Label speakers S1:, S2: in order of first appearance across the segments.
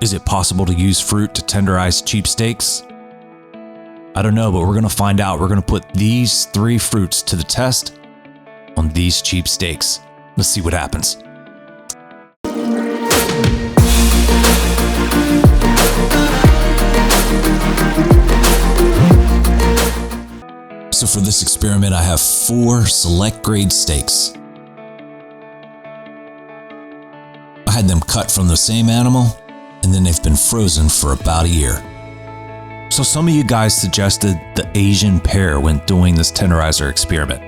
S1: Is it possible to use fruit to tenderize cheap steaks? I don't know, but we're going to find out. We're going to put these 3 fruits to the test on these cheap steaks. Let's see what happens. So for this experiment, I have 4 select grade steaks. I had them cut from the same animal, and then they've been frozen for about a year. So some of you guys suggested the Asian pear when doing this tenderizer experiment.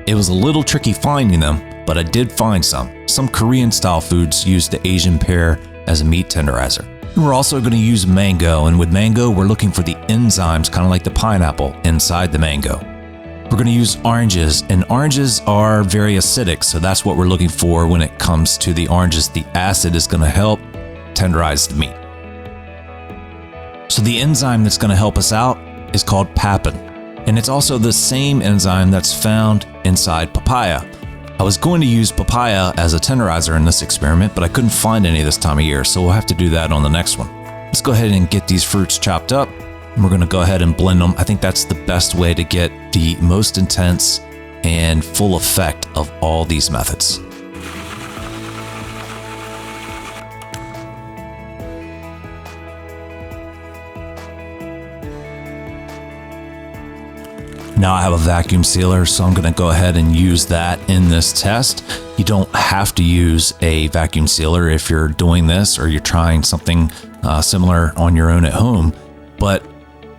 S1: It was a little tricky finding them, but I did find some. Some Korean style foods use the Asian pear as a meat tenderizer. And we're also going to use mango, and with mango, we're looking for the enzymes, kind of like the pineapple, inside the mango. We're going to use oranges, and oranges are very acidic, so that's what we're looking for when it comes to the oranges. The acid is going to help tenderize the meat. So the enzyme that's going to help us out is called papain, and it's also the same enzyme that's found inside papaya. I was going to use papaya as a tenderizer in this experiment, but I couldn't find any this time of year, so we'll have to do that on the next one. Let's go ahead and get these fruits chopped up, and we're going to go ahead and blend them. I think that's the best way to get the most intense and full effect of all these methods. Now I have a vacuum sealer, so I'm going to go ahead and use that in this test. You don't have to use a vacuum sealer if you're doing this or you're trying something similar on your own at home. But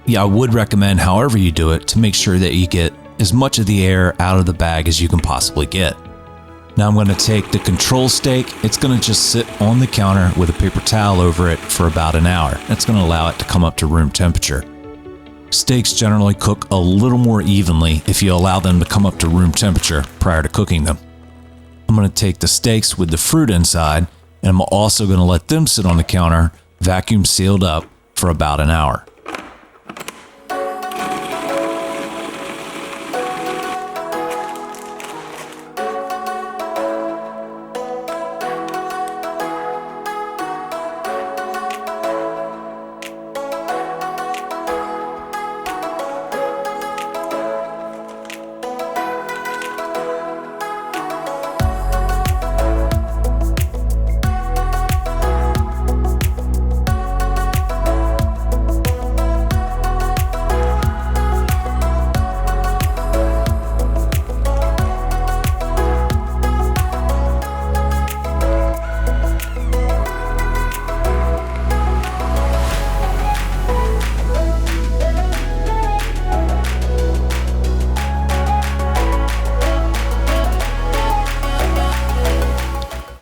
S1: yeah, I would recommend, however you do it, to make sure that you get as much of the air out of the bag as you can possibly get. Now I'm going to take the control steak. It's going to just sit on the counter with a paper towel over it for about an hour. That's going to allow it to come up to room temperature. Steaks generally cook a little more evenly if you allow them to come up to room temperature prior to cooking them. I'm going to take the steaks with the fruit inside, and I'm also going to let them sit on the counter, vacuum sealed up, for about an hour.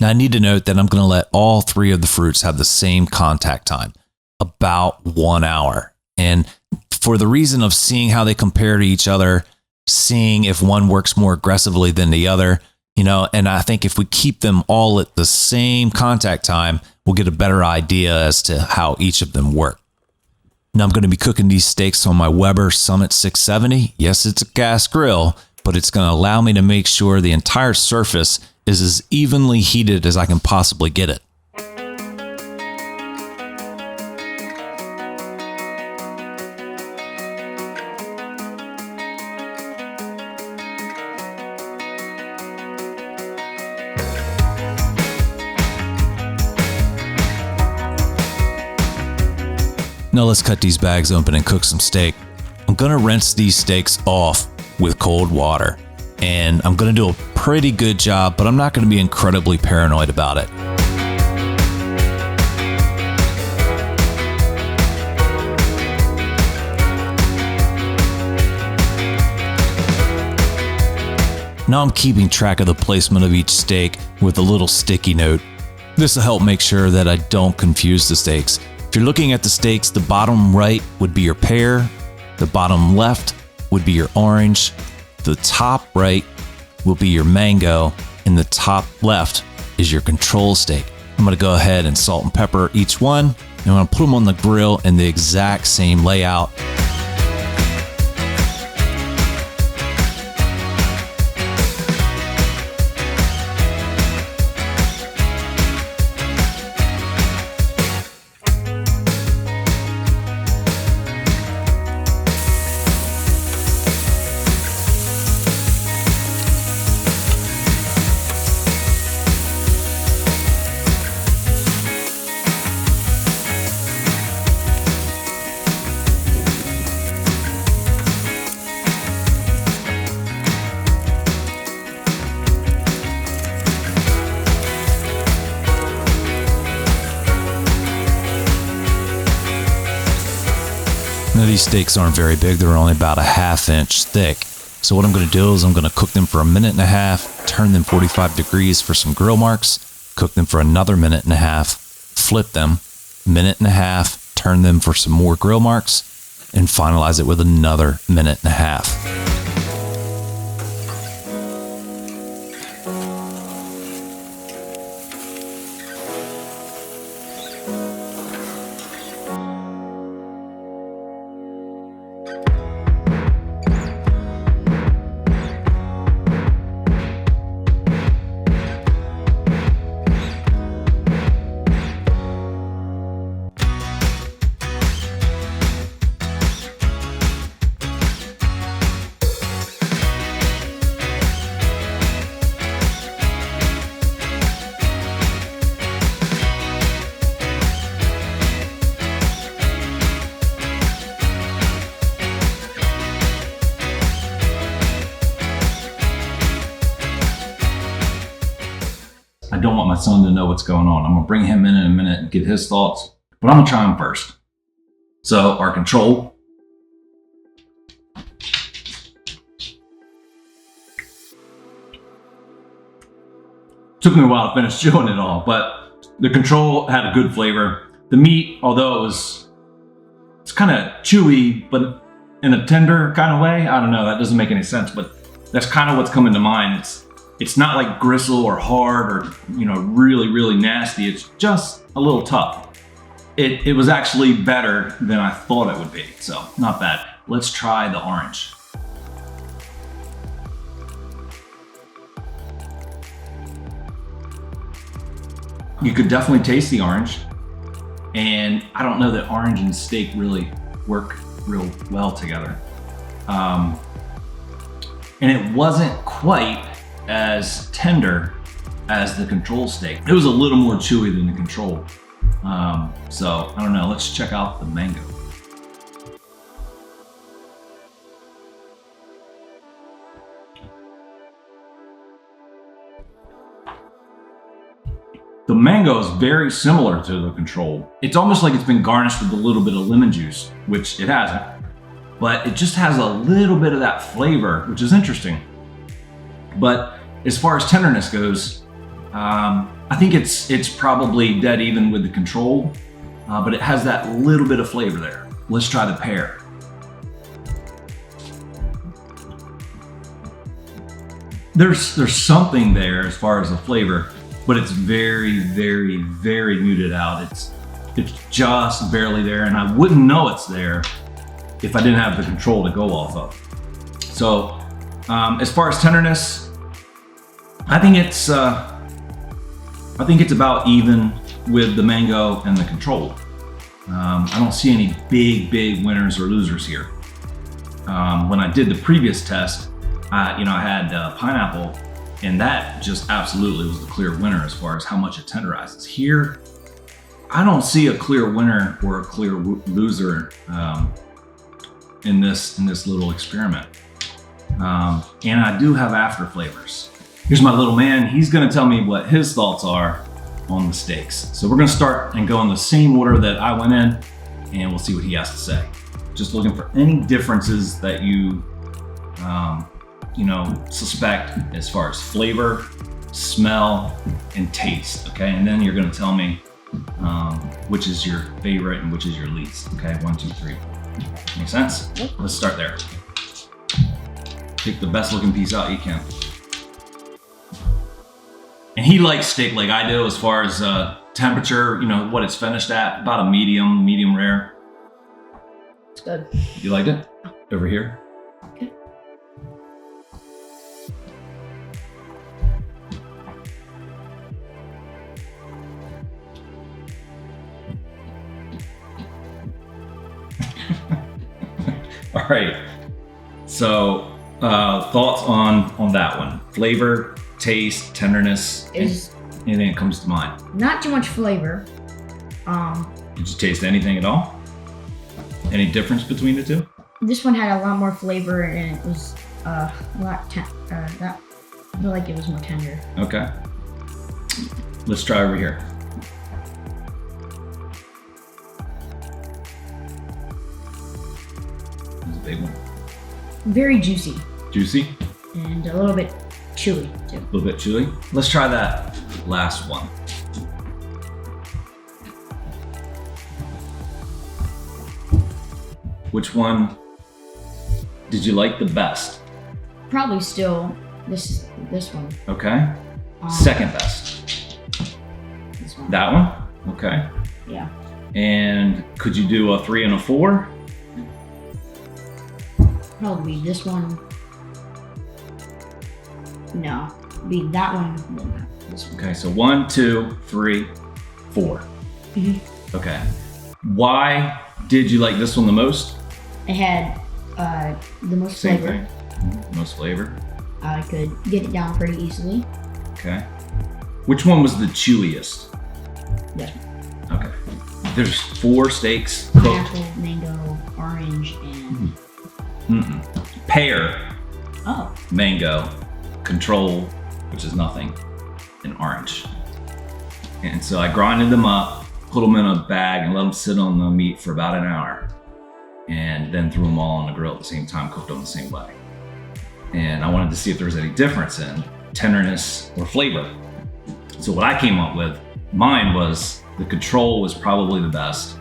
S1: Now I need to note that I'm going to let all 3 of the fruits have the same contact time, about 1 hour. And for the reason of seeing how they compare to each other, seeing if one works more aggressively than the other, and I think if we keep them all at the same contact time, we'll get a better idea as to how each of them work. Now I'm going to be cooking these steaks on my Weber Summit 670. Yes, it's a gas grill, but it's going to allow me to make sure the entire surface is as evenly heated as I can possibly get it. Now let's cut these bags open and cook some steak. I'm going to rinse these steaks off with cold water. And I'm going to do a pretty good job, but I'm not going to be incredibly paranoid about it. Now I'm keeping track of the placement of each steak with a little sticky note. This will help make sure that I don't confuse the steaks. If you're looking at the steaks, the bottom right would be your pear, the bottom left would be your orange, the top right will be your mango, and the top left is your control steak. I'm going to go ahead and salt and pepper each one, and I'm going to put them on the grill in the exact same layout. Now these steaks aren't very big, they're only about a 1/2 inch thick. So what I'm gonna do is I'm gonna cook them for 1.5 minutes, turn them 45 degrees for some grill marks, cook them for another 1.5 minutes, flip them, 1.5 minutes, turn them for some more grill marks, and finalize it with another 1.5 minutes. I don't want my son to know what's going on. I'm gonna bring him in a minute and get his thoughts, but I'm gonna try them first. So our control. Took me a while to finish chewing it all, but the control had a good flavor. The meat, although it's kind of chewy, but in a tender kind of way. I don't know, that doesn't make any sense, but that's kind of what's coming to mind. It's not like gristle or hard or, you know, really, really nasty. It's just a little tough. It was actually better than I thought it would be, so not bad. Let's try the orange. You could definitely taste the orange, and I don't know that orange and steak really work real well together. And it wasn't quite as tender as the control steak. It was a little more chewy than the control. So I don't know, let's check out the mango. The mango is very similar to the control. It's almost like it's been garnished with a little bit of lemon juice, which it hasn't, but it just has a little bit of that flavor, which is interesting. But as far as tenderness goes, I think it's probably dead even with the control, but it has that little bit of flavor there. Let's try the pear. There's something there as far as the flavor, but it's very, very, very muted out. It's just barely there, and I wouldn't know it's there if I didn't have the control to go off of. So as far as tenderness, I think it's about even with the mango and the control. I don't see any big winners or losers here. When I did the previous test, I had pineapple, and that just absolutely was the clear winner as far as how much it tenderizes. Here, I don't see a clear winner or a clear loser in this little experiment. And I do have after flavors. Here's my little man. He's gonna tell me what his thoughts are on the steaks. So we're gonna start and go in the same order that I went in, and we'll see what he has to say. Just looking for any differences that you suspect as far as flavor, smell, and taste, okay? And then you're gonna tell me which is your favorite and which is your least, okay? 1, 2, 3. Make sense? Yep. Let's start there. Pick the best looking piece out you can. And he likes steak like I do as far as temperature, what it's finished at, about a medium rare.
S2: It's good.
S1: You liked it? Over here?
S2: Okay.
S1: All right. So thoughts on that one? Flavor, taste, tenderness, anything that comes to mind?
S2: Not too much flavor.
S1: Did you taste anything at all? Any difference between the two?
S2: This one had a lot more flavor, and it was a lot I feel like it was more tender.
S1: Okay. Let's try over here. big one.
S2: Very juicy
S1: Juicy,
S2: and a little bit chewy too.
S1: a little bit chewy. Let's try that last one. Which one did you like the best?
S2: Probably still this one.
S1: Okay. Second best.
S2: This one.
S1: That one? Okay.
S2: Yeah.
S1: And could you do a 3 and a 4?
S2: Probably this one. No, be that one. Then this one.
S1: Okay, so 1, 2, 3, 4.
S2: Mm-hmm.
S1: Okay. Why did you like this one the most?
S2: It had the most
S1: Same
S2: flavor.
S1: thing. Most flavor.
S2: I could get it down pretty easily.
S1: Okay. Which one was the chewiest?
S2: This one.
S1: Okay. There's 4 steaks cooked.
S2: Apple, mango, orange, and
S1: Pear,
S2: oh,
S1: mango, control, which is nothing, and orange. And so I grinded them up, put them in a bag, and let them sit on the meat for about an hour. And then threw them all on the grill at the same time, cooked them the same way. And I wanted to see if there was any difference in tenderness or flavor. So what I came up with, mine was the control was probably the best.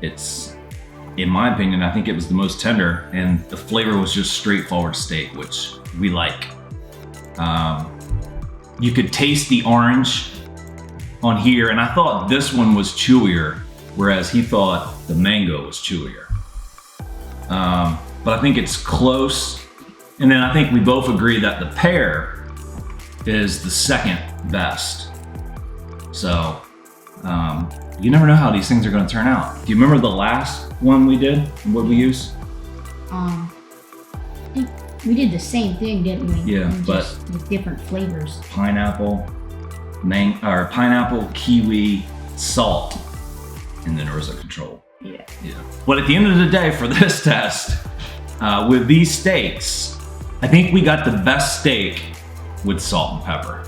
S1: It's, in my opinion, I think it was the most tender, and the flavor was just straightforward steak, which we like. You could taste the orange on here, and I thought this one was chewier, whereas he thought the mango was chewier. But I think it's close. And then I think we both agree that the pear is the second best. So you never know how these things are going to turn out. Do you remember the last one we did? What we used?
S2: I think we did the same thing, didn't we?
S1: Yeah,
S2: And
S1: but
S2: just with different flavors.
S1: Pineapple, pineapple, kiwi, salt, and then there was a control.
S2: Yeah.
S1: Yeah. But at the end of the day, for this test, with these steaks, I think we got the best steak with salt and pepper.